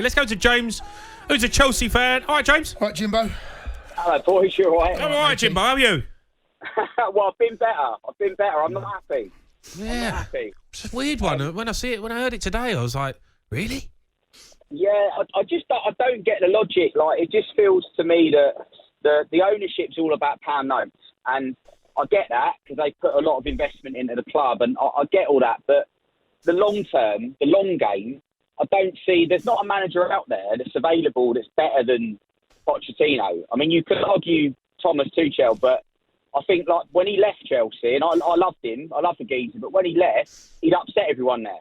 Let's go to James, who's a Chelsea fan. All right, James. All right, Jimbo. Hello, boys. You all right? I'm all right, Jimbo. How are you? Well, I've been better. I'm not happy. Yeah. I'm not happy. It's a weird one. When I heard it today, I was like, really? Yeah, I don't get the logic. Like, it just feels to me that the ownership's all about pound notes. And I get that because they put a lot of investment into the club. And I get all that. But the long term, the long game, I don't see, there's not a manager out there that's available that's better than Pochettino. I mean, you could argue Thomas Tuchel, but I think like when he left Chelsea, and I loved him, I love the geezer, but when he left, he'd upset everyone there.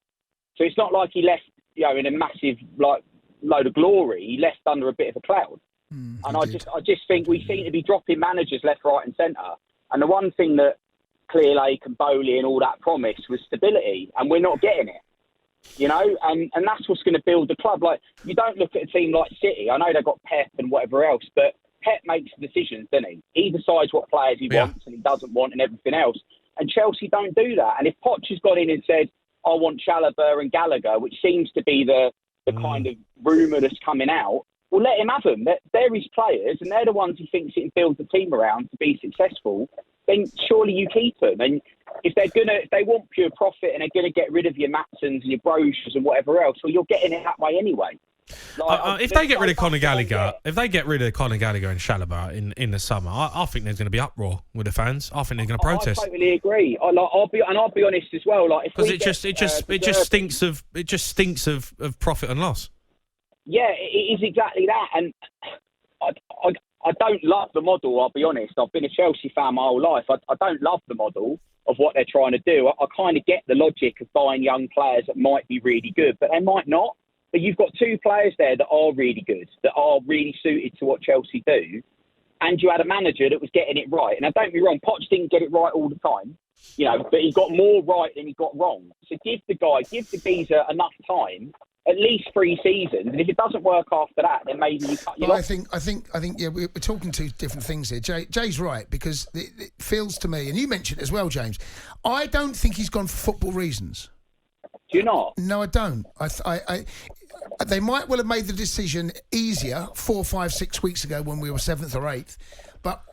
So it's not like he left, in a massive like load of glory. He left under a bit of a cloud. And I just think we seem to be dropping managers left, right, and centre. And the one thing that Clearlake and Bowley and all that promised was stability, and we're not getting it. And that's what's going to build the club. Like, you don't look at a team like City. I know they've got Pep and whatever else, but Pep makes the decisions, doesn't he? He decides what players he wants and he doesn't want and everything else. And Chelsea don't do that. And if Poch has gone in and said, I want Chalobah and Gallagher, which seems to be the kind of rumour that's coming out, well, let him have them. They're his players, and they're the ones he thinks he can build the team around to be successful. Then surely you keep them. And if they want pure profit and they're going to get rid of your Matsons and your Brochures and whatever else, well, you're getting it that way anyway. Like, if they get rid of Conor Gallagher, and Chalobah in the summer, I think there's going to be uproar with the fans. I think they're going to protest. I totally agree. I'll be honest as well. Like, because it just stinks of profit and loss. Yeah, it is exactly that. And I don't love the model, I'll be honest. I've been a Chelsea fan my whole life. I don't love the model of what they're trying to do. I kind of get the logic of buying young players that might be really good, but they might not. But you've got two players there that are really good, that are really suited to what Chelsea do. And you had a manager that was getting it right. Now, don't be wrong, Poch didn't get it right all the time, but he got more right than he got wrong. So give the geezer enough time, at least 3 seasons, and if it doesn't work after that, then maybe you cut your off. I think, yeah, we're talking two different things here. Jay's right, because it feels to me, and you mentioned it as well, James, I don't think he's gone for football reasons. Do you not? No, I don't. They might well have made the decision easier 4, 5, 6 weeks ago when we were 7th or 8th. But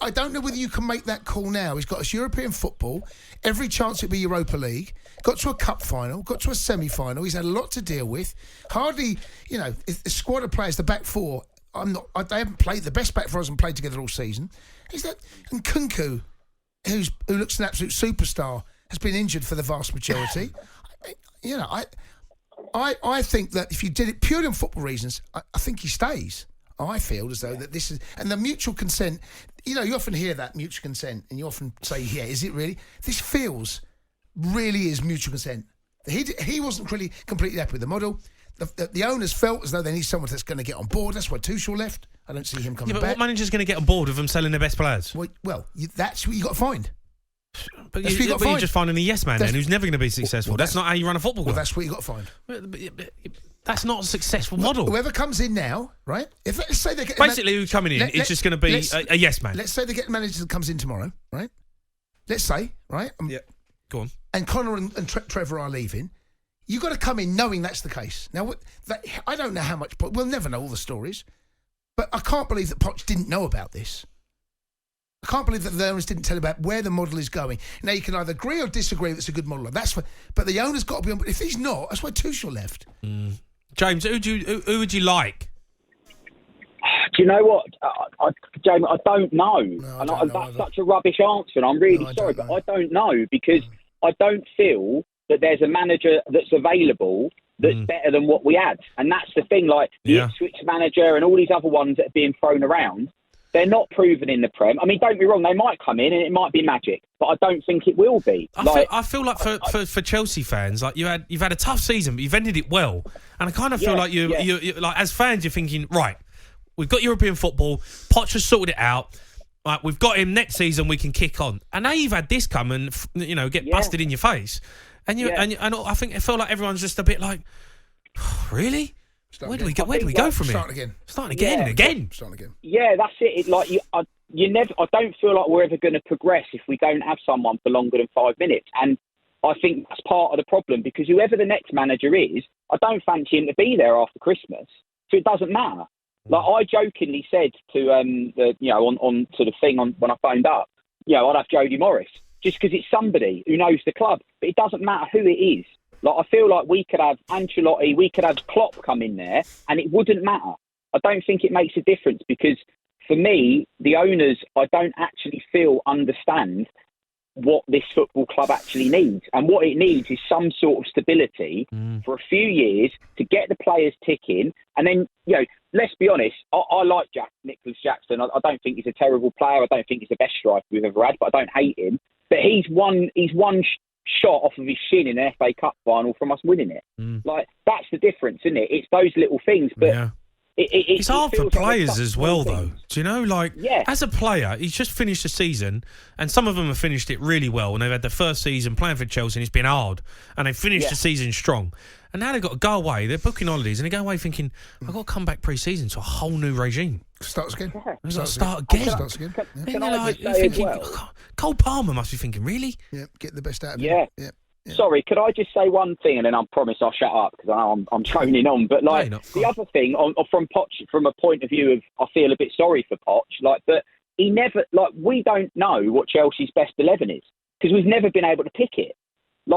I don't know whether you can make that call now. He's got us European football, every chance it'd be Europa League, got to a cup final, got to a semi-final. He's had a lot to deal with. Hardly, the squad of players, the back four, they haven't played, the best back four hasn't played together all season. And Cundy, who looks an absolute superstar, has been injured for the vast majority. I think that if you did it purely on football reasons, I think he stays. I feel as though that this is... And the mutual consent, you often hear that, mutual consent, and you often say, yeah, is it really? This really is mutual consent. He wasn't really completely happy with the model. The owners felt as though they need someone that's going to get on board. That's why Tuchel left. I don't see him coming back. What manager's going to get on board with them selling their best players? Well, that's what you got to find. But you're just finding a yes man then who's never going to be successful. That's not how you run a football club. Well, that's what you got to find. That's not a successful model. Whoever comes in now, right? Let's say they get basically who's coming in is just going to be a yes man. Let's say they get a manager that comes in tomorrow, right? Let's say, right? Yeah, go on. And Connor and Trevor are leaving. You got to come in knowing that's the case. Now, I don't know how much. We'll never know all the stories, but I can't believe that Poch didn't know about this. I can't believe that the owners didn't tell about where the model is going. Now, you can either agree or disagree that it's a good model. But the owner's got to be on. If he's not, that's why Tuchel left. James, who would you like? Do you know what, James? I don't know. That's such a rubbish answer, and I'm really sorry, but I don't know because I don't feel that there's a manager that's available that's better than what we had. And that's the thing, like the Ipswich manager and all these other ones that are being thrown around. They're not proven in the Prem. I mean, don't be wrong, they might come in and it might be magic, but I don't think it will be. I feel like for Chelsea fans, like you've had a tough season, but you've ended it well. And I kind of feel like you like as fans, you're thinking, right, we've got European football, Poch has sorted it out. Right, we've got him next season, we can kick on. And now you've had this come and get busted in your face. And I think it felt like everyone's just a bit like, really? Where do we go from here? Starting again. Yeah, that's it. I don't feel like we're ever going to progress if we don't have someone for longer than 5 minutes. And I think that's part of the problem, because whoever the next manager is, I don't fancy him to be there after Christmas. So it doesn't matter. Like, I jokingly said to on to the thing when I phoned up, I'd have Jody Morris, just because it's somebody who knows the club. But it doesn't matter who it is. Like, I feel like we could have Ancelotti, we could have Klopp come in there, and it wouldn't matter. I don't think it makes a difference, because for me, the owners, I don't actually feel understand what this football club actually needs. And what it needs is some sort of stability for a few years to get the players ticking. And then, let's be honest, I like Nicholas Jackson. I don't think he's a terrible player. I don't think he's the best striker we've ever had, but I don't hate him. But he's one shot off of his shin in an FA Cup final from us winning it. Like, that's the difference, isn't it? It's those little things. But yeah. It's hard for players as well, though. Do you know, as a player, he's just finished the season, and some of them have finished it really well, and they've had their first season playing for Chelsea, and it's been hard, and they've finished the season strong. And now they've got to go away. They're booking holidays, and they go away thinking, I've got to come back pre-season to a whole new regime. Starts again. Start again. You're thinking, Cole Palmer must be thinking, really? Yeah, get the best out of it. Yeah. Sorry, could I just say one thing, and then I promise I'll shut up, because I know I'm droning on. But the other thing, from Poch, from a point of view of, I feel a bit sorry for Poch. But he never, we don't know what Chelsea's best 11 is, because we've never been able to pick it.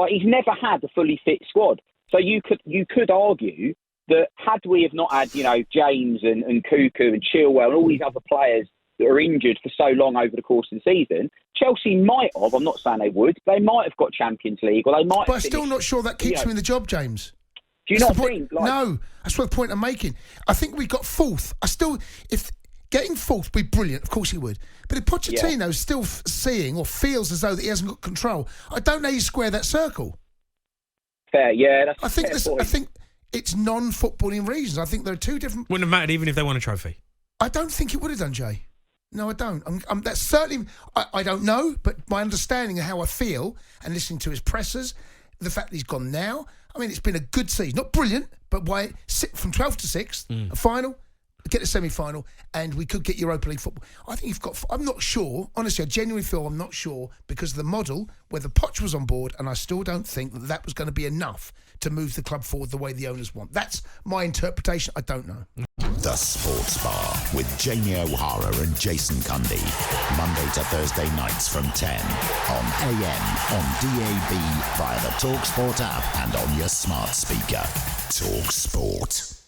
He's never had a fully fit squad. So you could argue that had we have not had, James and Cuckoo and Chilwell and all these other players that are injured for so long over the course of the season, Chelsea might have, I'm not saying they would, they might have got Champions League, or they might. But I'm still not sure that keeps him in the job, James. Do you not think? No, that's what the point I'm making. I think we got fourth. If getting fourth would be brilliant, of course he would. But if Pochettino's still seeing or feels as though that he hasn't got control, I don't know how you square that circle. Fair, yeah. That's I think it's non-footballing reasons. I think there are two different. Wouldn't have mattered even if they won a trophy. I don't think it would have done, Jay. No, I don't. That's certainly. I don't know, but my understanding of how I feel and listening to his pressers, the fact that he's gone now. I mean, it's been a good season, not brilliant, but from 12th to 6th, a final, get a semi-final, and we could get Europa League football. I think you've got. I'm not sure. Honestly, I genuinely feel I'm not sure because of the model whether Poch was on board, and I still don't think that was going to be enough to move the club forward the way the owners want. That's my interpretation. I don't know. The Sports Bar with Jamie O'Hara and Jason Cundy. Monday to Thursday nights from 10 on AM, on DAB, via the talkSPORT app and on your smart speaker. talkSPORT.